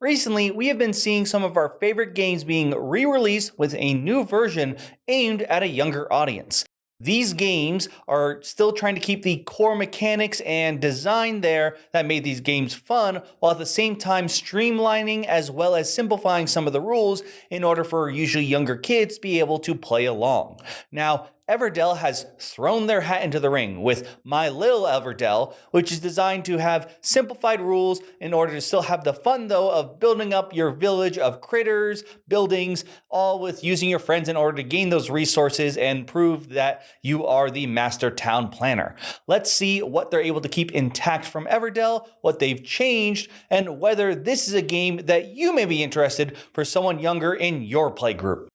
Recently, we have been seeing some of our favorite games being re-released with a new version aimed at a younger audience. These games are still trying to keep the core mechanics and design there that made these games fun, while at the same time streamlining as well as simplifying some of the rules in order for usually younger kids to be able to play along. Now, Everdell has thrown their hat into the ring with My Lil Everdell, which is designed to have simplified rules in order to still have the fun though of building up your village of critters, buildings, all with using your friends in order to gain those resources and prove that you are the master town planner. Let's see what they're able to keep intact from Everdell, what they've changed, and whether this is a game that you may be interested for someone younger in your play group.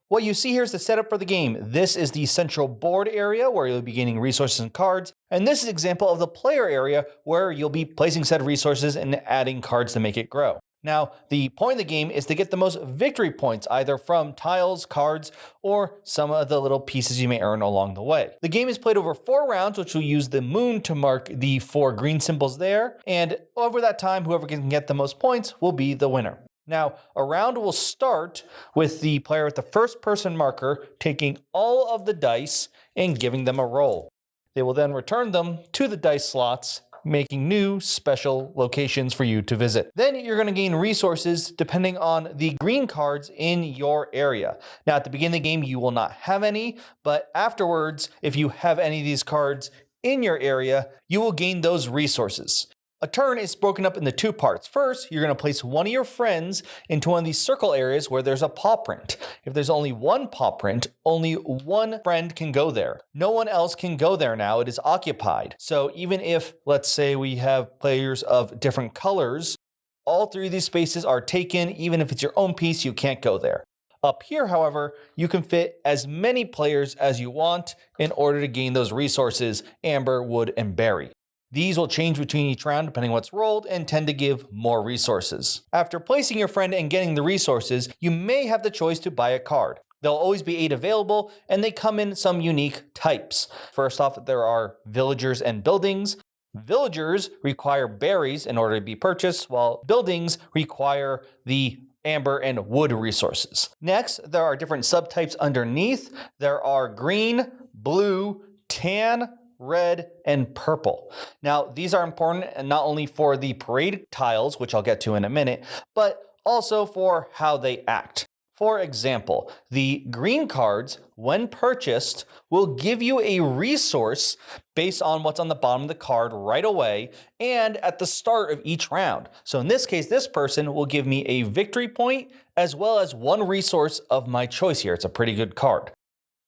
What you see here is the setup for the game. This is the central board area where you'll be gaining resources and cards. And this is an example of the player area where you'll be placing said resources and adding cards to make it grow. Now, the point of the game is to get the most victory points, either from tiles, cards, or some of the little pieces you may earn along the way. The game is played over 4 rounds, which will use the moon to mark the 4 green symbols there. And over that time, whoever can get the most points will be the winner. Now, a round will start with the player with the first person marker taking all of the dice and giving them a roll. They will then return them to the dice slots, making new special locations for you to visit. Then you're going to gain resources depending on the green cards in your area. Now, at the beginning of the game, you will not have any, but afterwards, if you have any of these cards in your area, you will gain those resources. A turn is broken up into 2 parts. First, you're going to place one of your friends into one of these circle areas where there's a paw print. If there's only one paw print, only one friend can go there. No one else can go there now. It is occupied. So even if, let's say, we have players of different colors, all 3 of these spaces are taken. Even if it's your own piece, you can't go there. Up here, however, you can fit as many players as you want in order to gain those resources, amber, wood, and berry. These will change between each round depending on what's rolled and tend to give more resources. After placing your friend and getting the resources, you may have the choice to buy a card. There'll always be 8 available, and they come in some unique types. First off, there are villagers and buildings. Villagers require berries in order to be purchased, while buildings require the amber and wood resources. Next, there are different subtypes underneath. There are green, blue, tan, red, and purple. Now, these are important and not only for the parade tiles, which I'll get to in a minute, but also for how they act. For example, the green cards, when purchased, will give you a resource based on what's on the bottom of the card right away and at the start of each round. So in this case, this person will give me a victory point as well as 1 resource of my choice here. It's a pretty good card.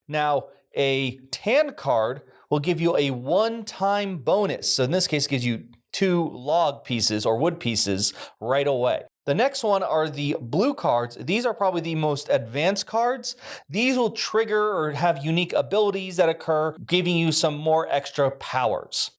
Now, a tan card will give you a one-time bonus. So in this case, it gives you 2 log pieces or wood pieces right away. The next one are the blue cards. These are probably the most advanced cards. These will trigger or have unique abilities that occur, giving you some more extra powers.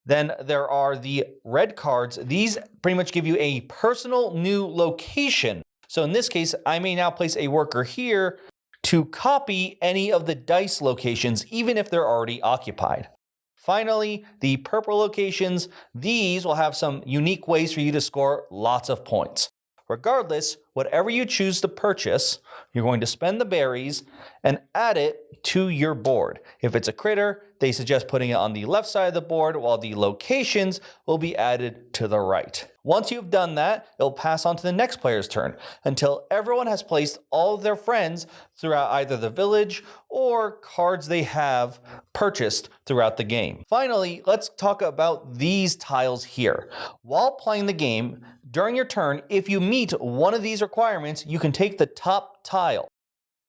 Then there are the red cards. These pretty much give you a personal new location. So in this case, I may now place a worker here to copy any of the dice locations, even if they're already occupied. Finally, the purple locations, these will have some unique ways for you to score lots of points. Regardless, whatever you choose to purchase, you're going to spend the berries and add it to your board. If it's a critter, they suggest putting it on the left side of the board, while the locations will be added to the right. Once you've done that, it'll pass on to the next player's turn until everyone has placed all of their friends throughout either the village or cards they have purchased throughout the game. Finally, let's talk about these tiles here. While playing the game, during your turn, if you meet one of these requirements, you can take the top tile.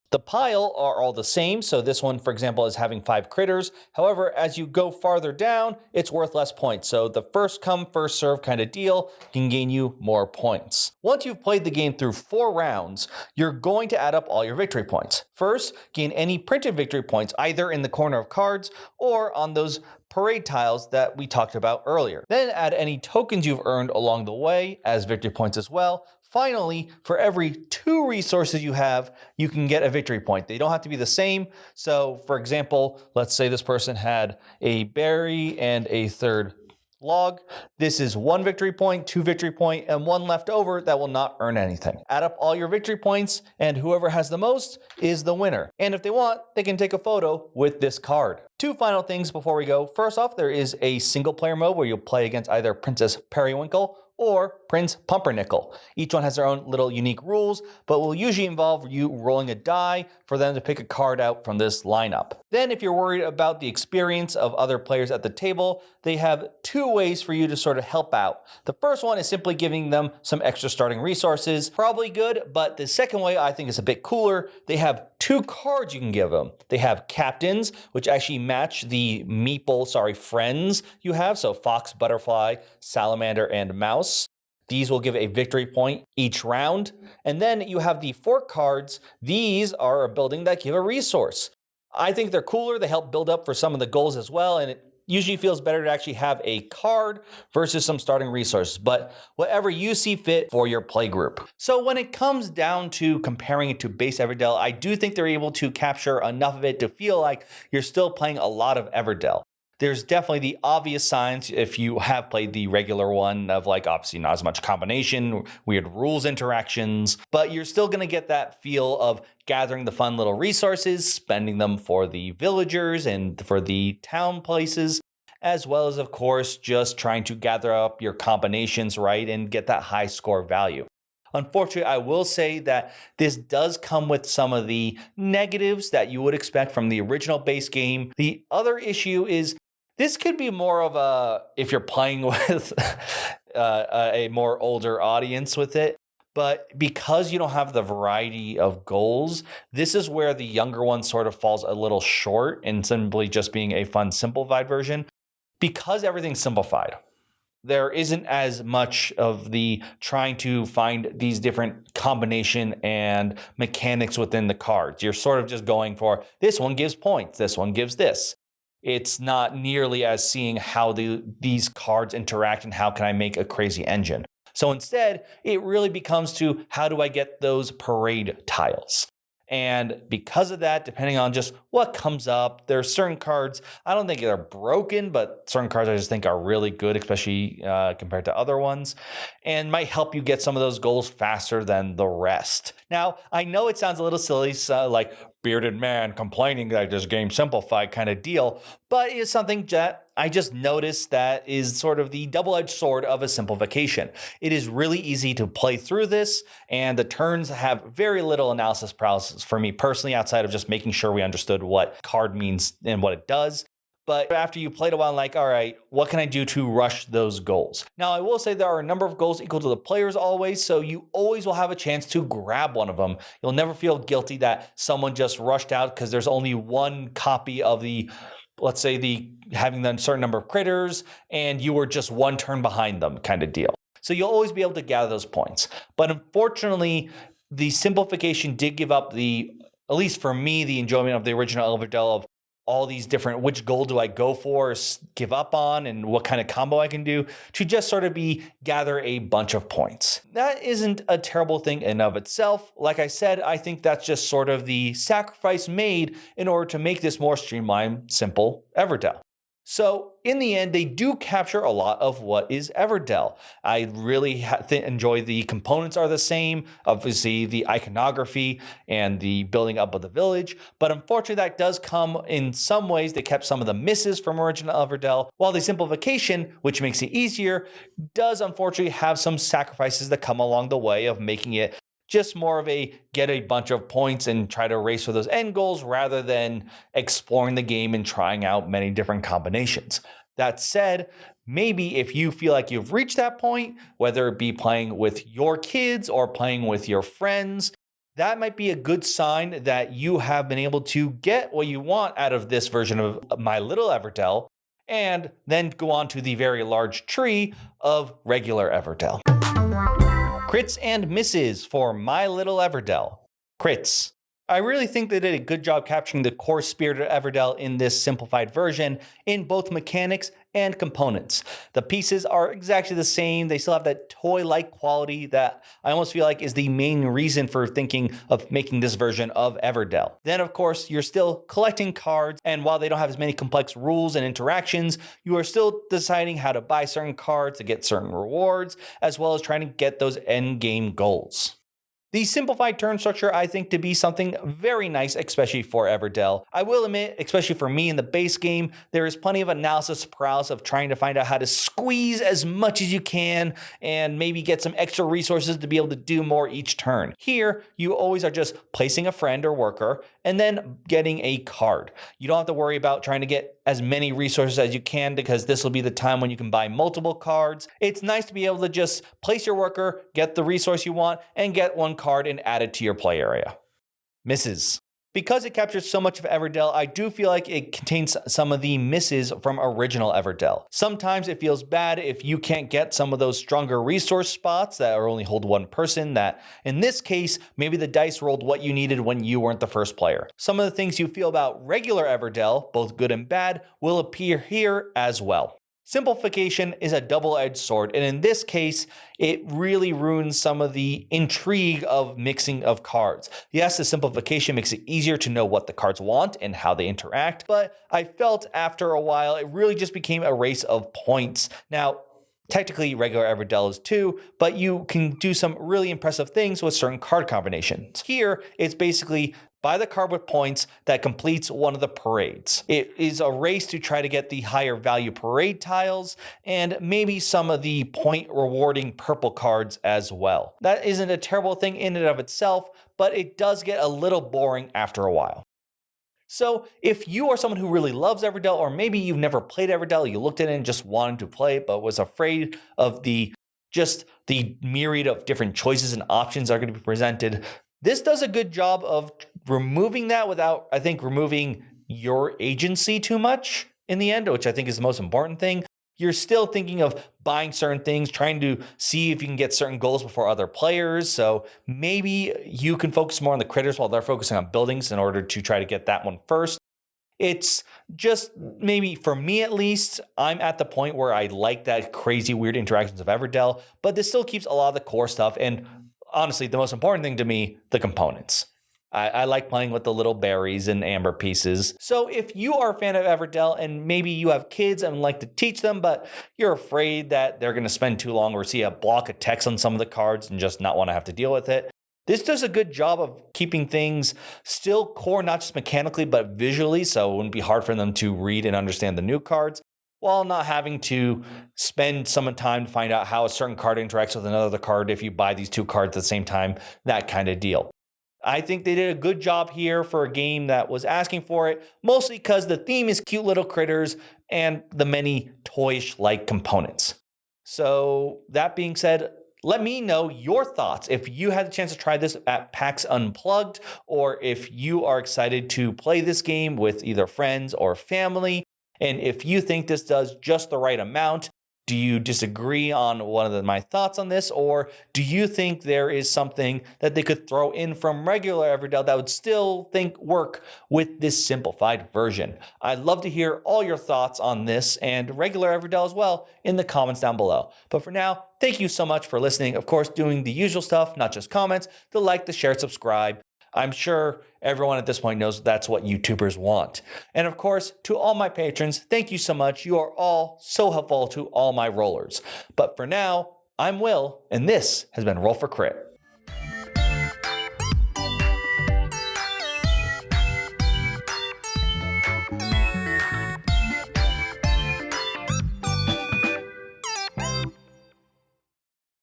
The pile are all the same, so this one, for example, is having 5 critters. However, as you go farther down, it's worth less points. So the first come, first serve kind of deal can gain you more points. Once you've played the game through 4 rounds, you're going to add up all your victory points. First, gain any printed victory points, either in the corner of cards or on those parade tiles that we talked about earlier. Then add any tokens you've earned along the way as victory points as well. Finally, for every 2 resources you have, you can get a victory point. They don't have to be the same. So for example, let's say this person had a berry and a 3rd log. This is 1 victory point, 2 victory point, and 1 left over that will not earn anything. Add up all your victory points, and whoever has the most is the winner. And if they want, they can take a photo with this card. 2 final things before we go. First off, there is a single player mode where you'll play against either Princess Periwinkle or Prince Pumpernickel. Each one has their own little unique rules, but will usually involve you rolling a die for them to pick a card out from this lineup. Then if you're worried about the experience of other players at the table, they have 2 ways for you to sort of help out. The first one is simply giving them some extra starting resources. Probably good, but the second way I think is a bit cooler. They have 2 cards you can give them. They have captains, which actually match the friends you have. So fox, butterfly, salamander, and mouse. These will give a victory point each round. And then you have the fork cards. These are a building that give a resource. I think they're cooler. They help build up for some of the goals as well. And it usually feels better to actually have a card versus some starting resources, but whatever you see fit for your play group. So when it comes down to comparing it to base Everdell, I do think they're able to capture enough of it to feel like you're still playing a lot of Everdell. There's definitely the obvious signs if you have played the regular one of like obviously not as much combination, weird rules interactions, but you're still going to get that feel of gathering the fun little resources, spending them for the villagers and for the town places, as well as of course just trying to gather up your combinations right and get that high score value. Unfortunately, I will say that this does come with some of the negatives that you would expect from the original base game. The other issue is this could be more of a, if you're playing with a more older audience with it, but because you don't have the variety of goals, this is where the younger one sort of falls a little short in simply just being a fun, simplified version. Because everything's simplified, there isn't as much of the trying to find these different combination and mechanics within the cards. You're sort of just going for, this one gives points, this one gives this. It's not nearly as seeing how these cards interact and how can I make a crazy engine. So instead, it really becomes to how do I get those parade tiles? And because of that, depending on just what comes up, there are certain cards, I don't think they're broken, but certain cards I just think are really good, especially compared to other ones, and might help you get some of those goals faster than the rest. Now, I know it sounds a little silly, like bearded man complaining that this game simplified kind of deal, but it's something that I just noticed that is sort of the double-edged sword of a simplification. It is really easy to play through this, and the turns have very little analysis paralysis for me personally, outside of just making sure we understood what card means and what it does. But after you played a while, I'm like, all right, what can I do to rush those goals? Now, I will say there are a number of goals equal to the players always, so you always will have a chance to grab one of them. You'll never feel guilty that someone just rushed out because there's only one copy of the, let's say, having a certain number of critters, and you were just one turn behind them kind of deal. So you'll always be able to gather those points. But unfortunately, the simplification did give up at least for me, the enjoyment of the original Everdell of all these different, which goal do I go for, give up on, and what kind of combo I can do to just sort of gather a bunch of points. That isn't a terrible thing in of itself. Like I said, I think that's just sort of the sacrifice made in order to make this more streamlined, simple Everdell. So in the end, they do capture a lot of what is Everdell. I really enjoy the components are the same, obviously the iconography and the building up of the village, but unfortunately that does come in some ways. They kept some of the misses from original Everdell, while the simplification, which makes it easier, does unfortunately have some sacrifices that come along the way of making it just more of a get a bunch of points and try to race for those end goals rather than exploring the game and trying out many different combinations. That said, maybe if you feel like you've reached that point, whether it be playing with your kids or playing with your friends, that might be a good sign that you have been able to get what you want out of this version of My Lil Everdell, and then go on to the very large tree of regular Everdell. Crits and misses for My Lil Everdell. Crits. I really think they did a good job capturing the core spirit of Everdell in this simplified version in both mechanics and components. The pieces are exactly the same. They still have that toy-like quality that I almost feel like is the main reason for thinking of making this version of Everdell. Then, of course, you're still collecting cards, and while they don't have as many complex rules and interactions, you are still deciding how to buy certain cards to get certain rewards, as well as trying to get those end game goals. The simplified turn structure I think to be something very nice, especially for Everdell. I will admit, especially for me in the base game, there is plenty of analysis paralysis of trying to find out how to squeeze as much as you can and maybe get some extra resources to be able to do more each turn. Here, you always are just placing a friend or worker and then getting a card. You don't have to worry about trying to get as many resources as you can because this will be the time when you can buy multiple cards. It's nice to be able to just place your worker, get the resource you want, and get one card and add it to your play area. Misses. Because it captures so much of Everdell, I do feel like it contains some of the misses from original Everdell. Sometimes it feels bad if you can't get some of those stronger resource spots that only hold one person, that in this case, maybe the dice rolled what you needed when you weren't the first player. Some of the things you feel about regular Everdell, both good and bad, will appear here as well. Simplification is a double-edged sword, and in this case, it really ruins some of the intrigue of mixing of cards. Yes, the simplification makes it easier to know what the cards want and how they interact, but I felt after a while it really just became a race of points. Now, technically, regular Everdell is too, but you can do some really impressive things with certain card combinations. Here, it's basically buy the card with points that completes one of the parades. It is a race to try to get the higher value parade tiles and maybe some of the point rewarding purple cards as well. That isn't a terrible thing in and of itself, but it does get a little boring after a while. So if you are someone who really loves Everdell, or maybe you've never played Everdell, you looked at it and just wanted to play it, but was afraid of the myriad of different choices and options that are going to be presented, this does a good job of removing that without, I think, removing your agency too much in the end, which I think is the most important thing. You're still thinking of buying certain things, trying to see if you can get certain goals before other players. So maybe you can focus more on the critters while they're focusing on buildings in order to try to get that one first. It's just, maybe for me at least, I'm at the point where I like that crazy weird interactions of Everdell, but this still keeps a lot of the core stuff, and honestly, the most important thing to me, the components. I like playing with the little berries and amber pieces. So if you are a fan of Everdell and maybe you have kids and like to teach them, but you're afraid that they're going to spend too long or see a block of text on some of the cards and just not want to have to deal with it, this does a good job of keeping things still core, not just mechanically, but visually, so it wouldn't be hard for them to read and understand the new cards, while not having to spend some time to find out how a certain card interacts with another card if you buy these two cards at the same time, that kind of deal. I think they did a good job here for a game that was asking for it, mostly because the theme is cute little critters and the many toyish-like components. So that being said, let me know your thoughts if you had the chance to try this at PAX Unplugged, or if you are excited to play this game with either friends or family. And if you think this does just the right amount, do you disagree on one of my thoughts on this? Or do you think there is something that they could throw in from regular Everdell that would still work with this simplified version? I'd love to hear all your thoughts on this and regular Everdell as well in the comments down below. But for now, thank you so much for listening. Of course, doing the usual stuff, not just comments, the like, the share, subscribe. I'm sure everyone at this point knows that's what YouTubers want. And of course, to all my patrons, thank you so much. You are all so helpful to all my rollers. But for now, I'm Will, and this has been Roll for Crit.